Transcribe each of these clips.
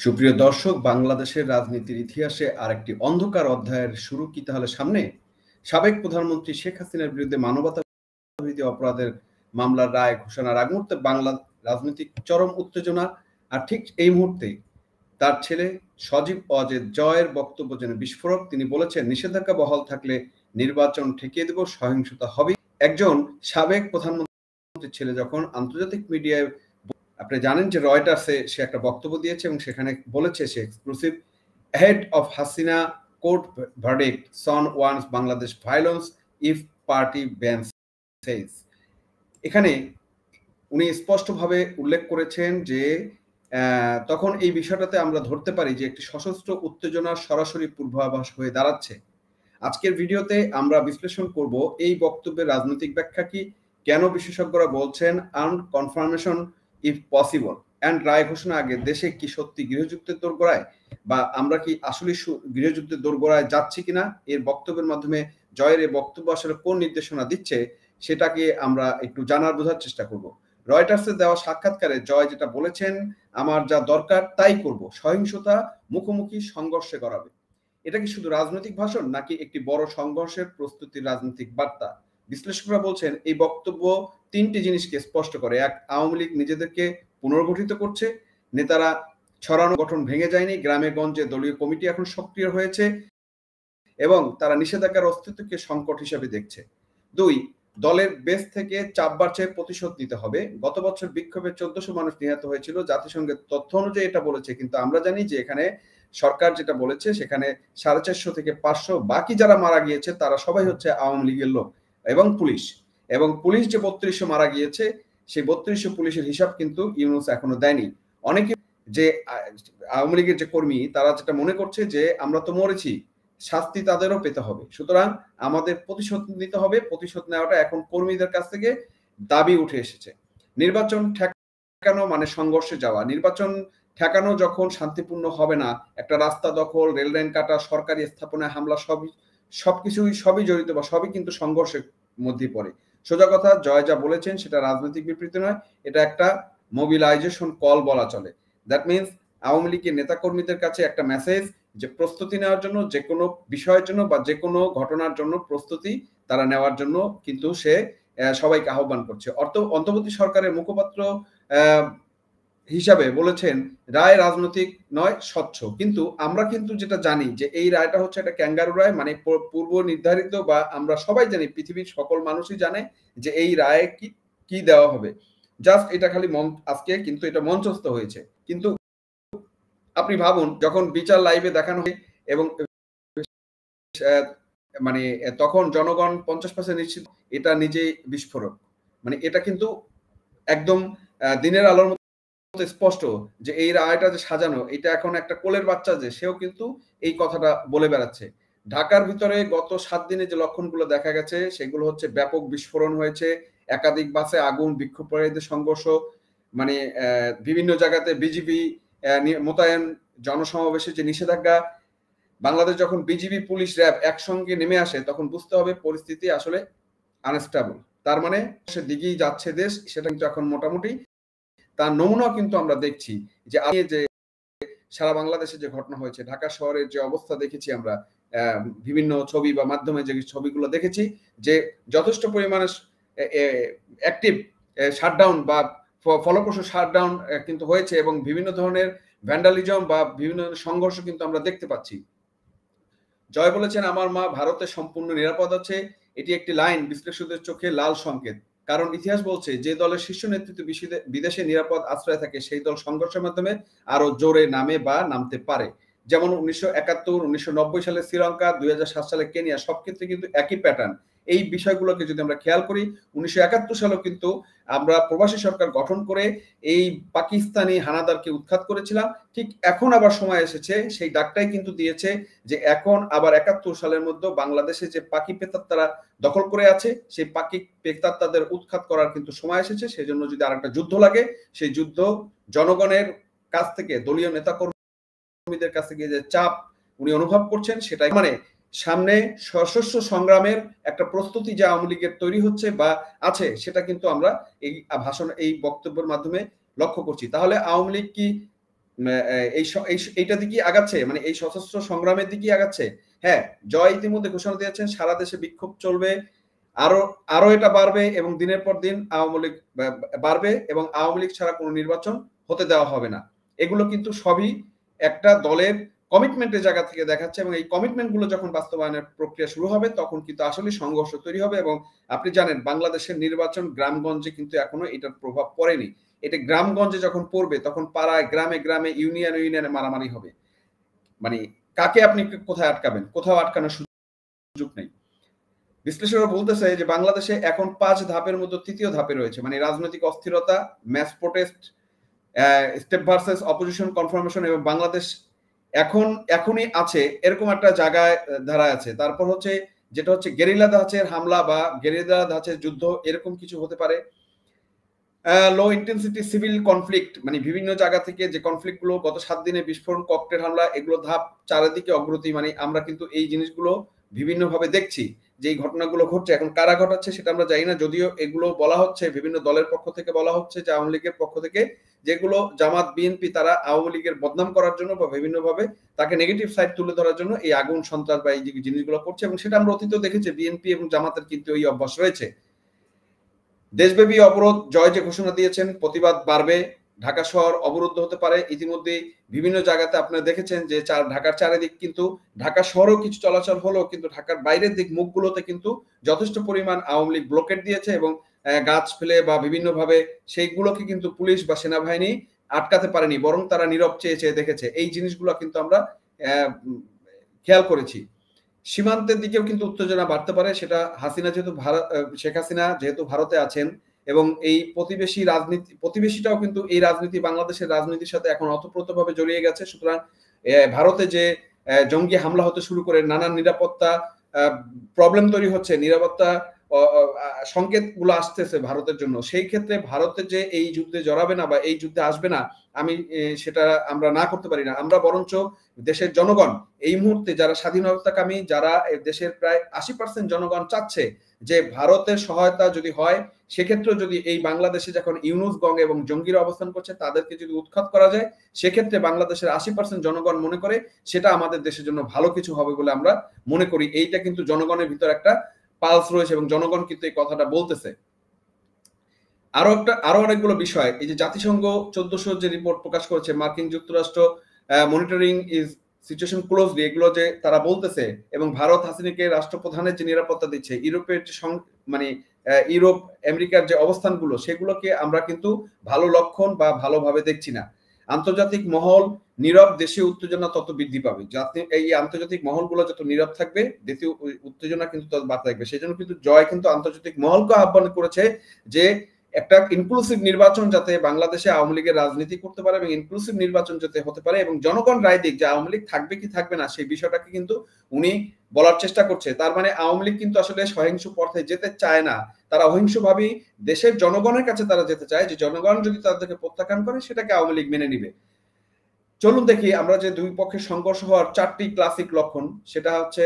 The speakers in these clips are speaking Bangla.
সুপ্রিয় দর্শক, বাংলাদেশের রাজনীতির ইতিহাসে আরেকটি অন্ধকার অধ্যায়ের শুরু কি তাহলে সামনে? সাবেক প্রধানমন্ত্রী শেখ হাসিনার বিরুদ্ধে মানবতাবিরোধী অপরাধের মামলার রায় ঘোষণার আগ মুহূর্তে বাংলা রাজনৈতিক চরম উত্তেজনা। আর ঠিক এই মুহূর্তেই তার ছেলে সজীব ওয়াজেদ জয়ের বক্তব্য যেন বিস্ফোরক। তিনি বলেছেন, নিষেধাজ্ঞা বহাল থাকলে নির্বাচন ঠেকিয়ে দেব, সহিংসতা হবে। একজন সাবেক প্রধানমন্ত্রীর ছেলে যখন আন্তর্জাতিক মিডিয়ায়, আপনি জানেন যে রয়টার্সে সে একটা বক্তব্য দিয়েছে এবং সেখানে বলেছে সে exclusive, head of Hasina court verdict son warns Bangladesh violence if party bans says. এখানে উনি স্পষ্টভাবে উল্লেখ করেছেন যে তখন এই বিষয়টাতে আমরা ধরতে পারি যে একটি সশস্ত্র উত্তেজনার সরাসরি পূর্বাভাস হয়ে দাঁড়াচ্ছে। আজকের ভিডিওতে আমরা বিশ্লেষণ করব এই বক্তব্যের রাজনৈতিক ব্যাখ্যা কি, কেন বিশেষজ্ঞরা বলছেন armed confirmation if possible, and রায় ঘোষণা আগে দেশে কি সত্যি গৃহযুদ্ধের দোরগোড়ায়, বা আমরা কি আসলে গৃহযুদ্ধের দোরগোড়ায় যাচ্ছি কিনা। এর বক্তব্যের মাধ্যমে জয়ের এই বক্তব্য আসলে কোন নির্দেশনা দিচ্ছে সেটাকে আমরা একটু জানার বোঝার চেষ্টা করব। রয়টার্সের দেওয়া সাক্ষাৎকারে জয় যেটা বলেছেন, আমার যা দরকার তাই করব, সহিংসতা মুখোমুখি সংঘর্ষে করাবে। এটা কি শুধু রাজনৈতিক ভাষণ নাকি একটি বড় সংঘর্ষের প্রস্তুতির রাজনৈতিক বার্তা? বিশ্লেষকরা বলছেন এই বক্তব্য তিনটি জিনিসকে স্পষ্ট করে। এক, আওয়ামী লীগ নিজেদেরকে পুনর্গঠিত করছে, নেতারা ছড়ানো গঠন ভেঙে যায়নি, গ্রামে গঞ্জে দলীয় কমিটি এখন সক্রিয় হয়েছে এবং তারা নিষেধাজ্ঞার অস্তিত্বকে সংকট হিসেবে দেখছে। দুই, দলের বেস থেকে চাপ বাড়ছে, প্রতিশোধ নিতে হবে। গত বছর বিক্ষোভে 1400 মানুষ নিহত হয়েছিল, জাতিসংঘের তথ্য অনুযায়ী এটা বলেছে, কিন্তু আমরা জানি যে এখানে সরকার যেটা বলেছে সেখানে 450 থেকে 500, বাকি যারা মারা গিয়েছে তারা সবাই হচ্ছে আওয়ামী লীগের লোক এবং পুলিশ। এবং পুলিশ যে 3200 মারা গিয়েছে সেই 3200 পুলিশের হিসাব কিন্তু ইউনূস এখনো দেয়নি। অনেকে যে আওয়ামী লীগের যে কর্মী তারা যেটা মনে করছে যে আমরা তো মরেছি, শাস্তি তাদেরও পেতে হবে, সুতরাং আমাদের প্রতিশোধ নিতে হবে। প্রতিশোধ নেওয়াটা এখন কর্মীদের কাছ থেকে দাবি উঠে এসেছে। নির্বাচন ঠেকানো মানে সংঘর্ষে যাওয়া। নির্বাচন ঠেকানো যখন শান্তিপূর্ণ হবে না, একটা রাস্তা দখল, রেল লাইন কাটা, সরকারি স্থাপনায় হামলা, সবই জড়িত বা সবই কিন্তু সংঘর্ষের মধ্যে পড়ে। সোজা কথা, জয় যা বলেছেন সেটা রাজনৈতিক বিবৃতি নয়, এটা একটা মোবিলাইজেশন কল বলা চলে। দ্যাট মিনস আওয়ামী লীগের নেতাকর্মীদের কাছে একটা মেসেজ যে প্রস্তুতি নেওয়ার জন্য, যে কোনো বিষয়ের জন্য বা যে কোনো ঘটনার জন্য প্রস্তুতি তারা নেওয়ার জন্য কিন্তু সে সবাইকে আহ্বান করছে। অন্তর্বর্তী সরকারের মুখপাত্র হিসাবে বলেছেন, রায় রাজনৈতিক নয়, স্বচ্ছ। কিন্তু আমরা কিন্তু যেটা জানি যে এই রায়টা হচ্ছে একটা ক্যাঙ্গারু রায়, মানে পূর্ব নির্ধারিত, বা আমরা সবাই জানি, পৃথিবীর সকল মানুষই জানে যে এই রায়ে কি দেওয়া হবে। জাস্ট এটা খালি আজকে কিন্তু এটা মঞ্চস্থ হয়েছে। কিন্তু আপনি ভাবুন, যখন বিচার লাইভে দেখানো হয় এবং মানে তখন জনগণ 50% নিশ্চিত এটা নিজেই বিস্ফোরক। মানে এটা কিন্তু একদম দিনের আলোর মতো স্পষ্ট যে এই রায়টা যে সাজানো, এটা এখন একটা কোলের বাচ্চা যে সেও কিন্তু এই কথাটা বলে বেড়াচ্ছে। ঢাকার ভিতরে গত 7 দিনে যে লক্ষণগুলো দেখা গেছে সেগুলো হচ্ছে ব্যাপক বিস্ফোরণ হয়েছে, একাধিক বাসে আগুন, বিক্ষোভকারীদের সংঘর্ষ, মানে বিভিন্ন জায়গাতে বিজিবি মোতায়েন, জনসমাবেশে যে নিষেধাজ্ঞা। বাংলাদেশ যখন বিজিবি, পুলিশ, র্যাব একসঙ্গে নেমে আসে তখন বুঝতে হবে পরিস্থিতি আসলে আনস্টেবল। তার মানে সে দিকেই যাচ্ছে দেশ, সেটা কিন্তু এখন মোটামুটি তার নমুনা কিন্তু আমরা দেখছি যে সারা বাংলাদেশে যে ঘটনা হয়েছে, ঢাকা শহরের যে অবস্থা দেখেছি আমরা বিভিন্ন ছবি বা মাধ্যমে যে ছবিগুলো দেখেছি, যে যথেষ্ট পরিমাণে অ্যাক্টিভ শাটডাউন বা ফলপ্রসূ শাটডাউন কিন্তু হয়েছে এবং বিভিন্ন ধরনের ভ্যান্ডালিজম বা বিভিন্ন ধরনের সংঘর্ষ কিন্তু আমরা দেখতে পাচ্ছি। জয় বলেছেন, আমার মা ভারতে সম্পূর্ণ নিরাপদ আছে। এটি একটি লাইন বিশ্লেষকদের চোখে লাল সংকেত, কারণ ইতিহাস বলছে যে দলের শীর্ষ নেতৃত্ব বিদেশে নিরাপদ আশ্রয় থাকে সেই দল সংঘর্ষের মাধ্যমে আরো জোরে নামে বা নামতে পারে। যেমন 1971, 1990 সালে শ্রীলঙ্কা, 2007 সালে কেনিয়া, সব ক্ষেত্রে কিন্তু একই প্যাটার্ন। এই বিষয়গুলোকে যদি আমরা খেয়াল করি, 1971 সালেও কিন্তু আমরা প্রবাসী সরকার গঠন করে এই পাকিস্তানি হানাদারকে উৎখাত করেছিলাম। ঠিক এখন আবার সময় এসেছে, সেই ডাকটাই কিন্তু দিয়েছে যে এখন আবার 71 সালের মধ্যে বাংলাদেশে যে পাকি পেতাত্তারা দখল করে আছে সেই পাকি পেতাত্তাদের উৎখাত করার কিন্তু সময় এসেছে। সেই জন্য যদি আরেকটা যুদ্ধ লাগে, সেই যুদ্ধ জনগণের কাছ থেকে, দলীয় নেতা কর্মীদের কাছ থেকে যে চাপ উনি অনুভব করছেন, সেটাই মানে সামনে সশস্ত্র সংগ্রামের একটা প্রস্তুতি যে আওয়ামী লীগের তৈরি হচ্ছে বা আছে, সেটা কিন্তু আমরা এই ভাষণ, এই বক্তব্যের মাধ্যমে লক্ষ্য করছি। তাহলে আওয়ামী লীগ কি এইটা দিকে আগাচ্ছে, মানে এই সশস্ত্র সংগ্রামের দিকে আগাচ্ছে। হ্যাঁ, জয় ইতিমধ্যে ঘোষণা দিয়েছেন, সারা দেশে বিক্ষোভ চলবে, আরো আরো এটা বাড়বে এবং দিনের পর দিন আওয়ামী লীগ বাড়বে এবং আওয়ামী লীগ ছাড়া কোনো নির্বাচন হতে দেওয়া হবে না। এগুলো কিন্তু সবই একটা দলের কমিটমেন্টের জায়গা থেকে দেখাচ্ছে এবং এই কমিটমেন্ট গুলো যখন বাস্তবায়নের প্রক্রিয়া শুরু হবে তখন কিন্তু আসলে সংঘর্ষ তৈরি হবে। এবং আপনি জানেন বাংলাদেশের নির্বাচন গ্রামগঞ্জে কিন্তু এখনো এটার প্রভাব পড়েনি। এটা গ্রামগঞ্জে যখন পড়বে তখন পাড়ায়, গ্রামে গ্রামে, ইউনিয়নে মারামারি হবে। মানে কাকে আপনি কোথায় আটকাবেন? কোথাও আটকানোর সুযোগ নেই। বিশ্লেষকরা বলতেছে যে বাংলাদেশে এখন 5 ধাপের মধ্যে 3য় ধাপে রয়েছে, মানে রাজনৈতিক অস্থিরতা, mass protest, step versus opposition confirmation, এবং বাংলাদেশ এখনই আছে এরকম একটা জায়গায় ধারায় আছে। তারপর হচ্ছে যেটা হচ্ছে গেরিলা ধাঁচের হামলা বা গেরিলা ধাঁচের যুদ্ধ, এরকম কিছু হতে পারে। লো ইন্টেন্সিটি সিভিল কনফ্লিক্ট, মানে বিভিন্ন জায়গা থেকে যে কনফ্লিক্ট গুলো, গত 7 দিনে বিস্ফোরণ, ককটেল হামলা, এগুলো ধাপ চারিদিকে অগ্রতি। মানে আমরা কিন্তু এই জিনিসগুলো বিভিন্ন ভাবে দেখছি যে এই ঘটনাগুলো ঘটছে। এখন কারা ঘটাচ্ছে সেটা আমরা জানি না, যদিও এগুলো বলা হচ্ছে বিভিন্ন দলের পক্ষ থেকে, বলা হচ্ছে যে আওয়ামী লীগের পক্ষ থেকে, যেগুলো জামাত বিএনপি তারা আওয়ামী লীগের বদনাম করার জন্য বা বিভিন্ন ভাবে তাকে নেগেটিভ সাইড তুলে ধরার জন্য এই আগুন, সন্ত্রাস বা এই জিনিসগুলো করছে। এবং সেটা আমরা অতীতেও দেখেছি, বিএনপি এবং জামাতের কিন্তু এই অভ্যাস রয়েছে। দেশব্যাপী অবরোধ, জয় যে ঘোষণা দিয়েছেন, প্রতিবাদ বাড়বে, ঢাকা শহর অবরুদ্ধ হতে পারে। ইতিমধ্যে বিভিন্ন জায়গাতে আপনারা দেখেছেন যে ঢাকার চারিদিক, কিন্তু ঢাকা শহরেও কিছু চলাচল হলো, কিন্তু ঢাকার বাইরের দিক মুখগুলোতে কিন্তু যথেষ্ট পরিমাণ আওয়ামী লীগ ব্লকেট দিয়েছে এবং গাছ ফেলে বা বিভিন্ন ভাবে সেইগুলোকে কিন্তু পুলিশ বা সেনাবাহিনী আটকাতে পারেনি, বরং তারা নীরব চেয়ে চেয়ে দেখেছে। এই জিনিসগুলো কিন্তু আমরা খেয়াল করেছি। সীমান্তের দিকেও কিন্তু উত্তেজনা বাড়তে পারে, সেটা হাসিনা যেহেতু শেখ হাসিনা যেহেতু ভারতে আছেন এবং এই প্রতিবেশীটাও কিন্তু এই রাজনীতি, বাংলাদেশের রাজনীতির সাথে এখন অতপ্রতভাবে জড়িয়ে গেছে। সুতরাং ভারতে যে জঙ্গি হামলা হতে শুরু করে নানান নিরাপত্তা প্রবলেম তৈরি হচ্ছে, নিরাপত্তা সংকেত গুলো আসতেছে ভারতের জন্য, সেই ক্ষেত্রে ভারতের যে এই যুদ্ধে জড়াবে না বা এই যুদ্ধে আসবে না, আমি সেটা আমরা না করতে পারি না। আমরা বরঞ্চ দেশের জনগণ এই মুহূর্তে যারা স্বাধীনতাকামী, যারা দেশের প্রায় 80% জনগণ চাচ্ছে যে ভারতের সহায়তা যদি হয়, সেক্ষেত্রে যদি এই বাংলাদেশে যখন ইউনুস গং এবং জঙ্গিরা অবস্থান করছে তাদেরকে যদি উৎখাত করা যায়, সেক্ষেত্রে বাংলাদেশের 80% জনগণ মনে করে সেটা আমাদের দেশের জন্য ভালো কিছু হবে বলে আমরা মনে করি। এইটা কিন্তু জনগণের ভিতর একটা পালস রয়েছে এবং জনগণ কিন্তু এই কথাটা বলতেছে। আরো অনেকগুলো বিষয়, এই যে জাতিসংঘ 1400 যে রিপোর্ট প্রকাশ করেছে, মার্কিন যুক্তরাষ্ট্র মনিটরিং ইজ সিচুয়েশন ক্লোজলি, এগুলো যে তারা বলতেছে, এবং ভারত হাসিনাকে রাষ্ট্রপ্রধানের যে নিরাপত্তা দিচ্ছে, ইউরোপের যে মানে ইউরোপ আমেরিকার যে অবস্থানগুলো, সেগুলোকে আমরা কিন্তু ভালো লক্ষণ বা ভালোভাবে দেখছি না। আন্তর্জাতিক মহল নীরব, দেশীয় উত্তেজনা তত বৃদ্ধি পাবে। এই আন্তর্জাতিক মহলগুলো যত নীরব থাকবে, দেশীয় উত্তেজনা কিন্তু তত বাড়তে থাকবে। সেই জন্য কিন্তু জয় কিন্তু আন্তর্জাতিক মহলকে আহ্বান করেছে যে একটা ইনক্লুসিভ নির্বাচন যাতে বাংলাদেশে আওয়ামী লীগের রাজনীতি করতে পারে এবং ইনক্লুসিভ নির্বাচন যাতে হতে পারে এবং জনগণ রায় দিক যে আওয়ামী লীগ থাকবে কি থাকবে না, সেই বিষয়টাকে কিন্তু উনি বলার চেষ্টা করছে। তার মানে আওয়ামী লীগ কিন্তু আসলে সহিংস পথে যেতে চায় না, তারা অহিংসভাবেই দেশের জনগণের কাছে তারা যেতে চায়, যে জনগণ যদি তাদেরকে প্রত্যাখ্যান করে সেটাকে আওয়ামী লীগ মেনে নিবে। চলুন দেখি আমরা যে দুই পক্ষের সংঘর্ষ হওয়ার 4টি ক্লাসিক লক্ষণ, সেটা হচ্ছে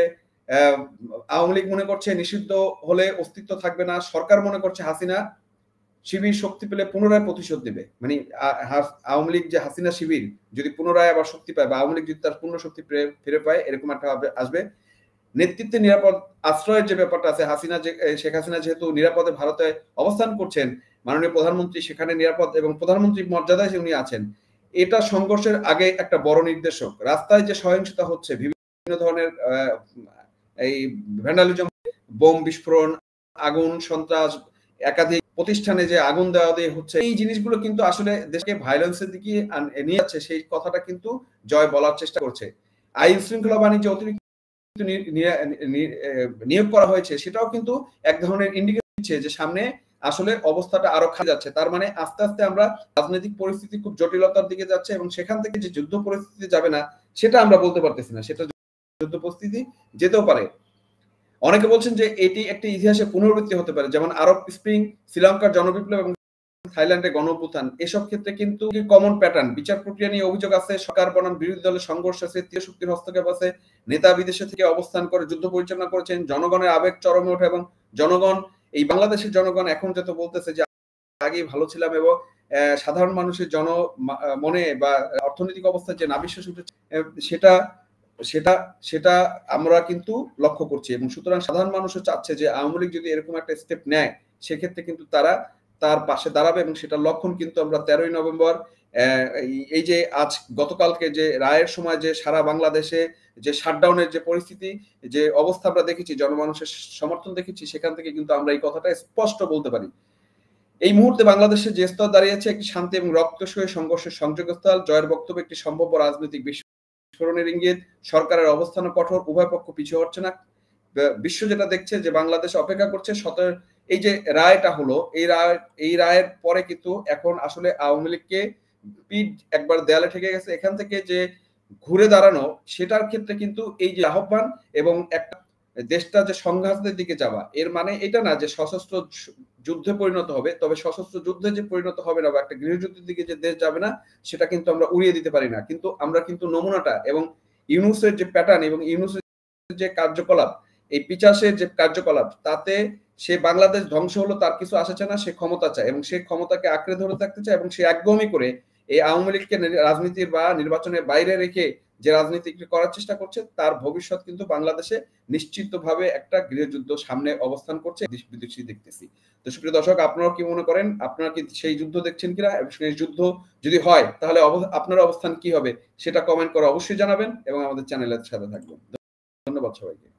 আওয়ামী লীগ মনে করছে নিষিদ্ধ হলে অস্তিত্ব থাকবে না, সরকার মনে করছে হাসিনা শিবির শক্তি পেলে পুনরায় প্রতিশোধ নেবে। মানে আওয়ামী লীগ যে হাসিনা শিবির যদি পুনরায় আবার শক্তি পায় বা আওয়ামী লীগ যদি তার পূর্ণ শক্তি ফিরে পায়, এরকম একটা আসবে। নেতৃত্বে নিরাপদ আশ্রয়ের যে ব্যাপারটা আছে, শেখ হাসিনা যেহেতু নিরাপদে ভারতে অবস্থান করছেন, মাননীয় প্রধানমন্ত্রী সেখানে নিরাপদ এবং প্রধানমন্ত্রী মর্যাদায় উনি আছেন, এটা সংঘর্ষের আগে একটা বড় নির্দেশক। রাস্তায় যে সহিংসতা হচ্ছে, বিভিন্ন ধরনের এই ভ্যান্ডালিজম, বোম বিস্ফোরণ, আগুন, সন্ত্রাস, একাধিক প্রতিষ্ঠানে যে আগুন দেওয়া দিয়ে হচ্ছে, এই জিনিসগুলো কিন্তু আসলে দেশকে ভায়োলেন্সের দিকে নিয়ে যাচ্ছে, সেই কথাটা কিন্তু জয় বলার চেষ্টা করছে। আইন শৃঙ্খলা বাণিজ্য অতিরিক্ত নিয়োগ করা হয়েছে, সেটাও কিন্তু এক ধরনের ইন্ডিকেশন দিচ্ছে যে সামনে আসলে অবস্থাটা আরো খারাপ যাচ্ছে। তার মানে আস্তে আস্তে আমরা রাজনৈতিক পরিস্থিতি খুব জটিলতার দিকে যাচ্ছে এবং সেখান থেকে যে যুদ্ধ পরিস্থিতি যাবে না সেটা আমরা বলতে পারতেছি না, সেটা যুদ্ধ পরিস্থিতি যেতেও পারে। অনেকে বলছেন যে এটি একটি ইতিহাসে পুনরাবৃত্তি হতে পারে, যেমন আরব স্প্রিং, শ্রীলঙ্কার জনবিপ্লব এবং থাইল্যান্ডে গণঅভ্যুত্থান। এসব ক্ষেত্রে কিন্তু কমন প্যাটার্ন, বিচার প্রক্রিয়া নিয়ে অভিযোগ আছে, সরকার বনাম বিরোধী দলের সংঘর্ষ আছে, তৃতীয় শক্তির হস্তক্ষেপ আছে, নেতা বিদেশে থেকে অবস্থান করে যুদ্ধ পরিচালনা করেছেন, জনগণের আবেগ চরমে ওঠে এবং জনগণ, এই বাংলাদেশের জনগণ এখন যত বলতেছে যে আগেই ভালো ছিলাম এবং সাধারণ মানুষের মনে বা অর্থনৈতিক অবস্থায় যে নাবিশ্বাস উঠেছে সেটা সেটা সেটা আমরা কিন্তু লক্ষ্য করছি এবং সুতরাং সাধারণ মানুষও চাচ্ছে যে আওয়ামী লীগ যদি এরকম একটা স্টেপ নেয় সেক্ষেত্রে কিন্তু তারা তার পাশে দাঁড়াবে এবং সেটার লক্ষণ কিন্তু আমরা 13ই নভেম্বর এই যে আজ গতকালকে যে রায়ের সময় যে সারা বাংলাদেশে যে শাটডাউনের যে পরিস্থিতি যে অবস্থা আমরা দেখেছি জনমানুষের সমর্থন দেখেছি সেখান থেকে কিন্তু আমরা এই কথাটা স্পষ্ট বলতে পারি। এই মুহূর্তে বাংলাদেশে যে স্তর দাঁড়িয়েছে একটি শান্তি এবং রক্তক্ষয়ী সংঘর্ষের সংযোগস্থল, জয়ের বক্তব্য একটি সম্ভাব্য রাজনৈতিক বিস্ফোরণের ইঙ্গিত, সরকারের অবস্থান কঠোর, উভয় পক্ষ পিছু হচ্ছে না। বিশ্ব যেটা দেখছে যে বাংলাদেশ অপেক্ষা করছে এই যে রায়টা হলো এই রায়ের পরে কিন্তু এখন আসলে আওয়ামী লীগকে পিঠ একবার দেয়ালে ঠেকে গেছে। এখান থেকে যে ঘুরে দাঁড়ানো সেটার ক্ষেত্রে কিন্তু এই যে আহ্বান এবং একটা দেশটা যে সংঘাতের দিকে যাওয়া এর মানে এটা না যে সশস্ত্র যুদ্ধে পরিণত হবে, তবে সশস্ত্র যুদ্ধে যে পরিণত হবে না বা একটা গৃহযুদ্ধের দিকে যে দেশ যাবে না সেটা কিন্তু আমরা উড়িয়ে দিতে পারি না। কিন্তু আমরা কিন্তু নমুনাটা এবং ইউনূসের যে প্যাটার্ন এবং ইউনূসের যে কার্যকলাপ, এই পিচাসের যে কার্যকলাপ তাতে সে বাংলাদেশ ধ্বংস হলো তার কিছু আসে চায় না, সে ক্ষমতা চায় এবং সে ক্ষমতাকে আঁকড়ে ধরে থাকতে চায় এবং সে একদমই করে এই আওয়ামী লীগকে রাজনীতির বা নির্বাচনের বাইরে রেখে যে রাজনীতি করার চেষ্টা করছে তার ভবিষ্যৎ কিন্তু বাংলাদেশে নিশ্চিতভাবে একটা গৃহযুদ্ধ সামনে অবস্থান করছে বিদেশি দেখতেছি। তো সুপ্রিয় দর্শক আপনারা কি মনে করেন, আপনারা কি সেই যুদ্ধ দেখছেন কিনা এবং সেই যুদ্ধ যদি হয় তাহলে আপনার অবস্থান কি হবে সেটা কমেন্ট করে অবশ্যই জানাবেন এবং আমাদের চ্যানেলের সাথে থাকবেন। ধন্যবাদ সবাইকে।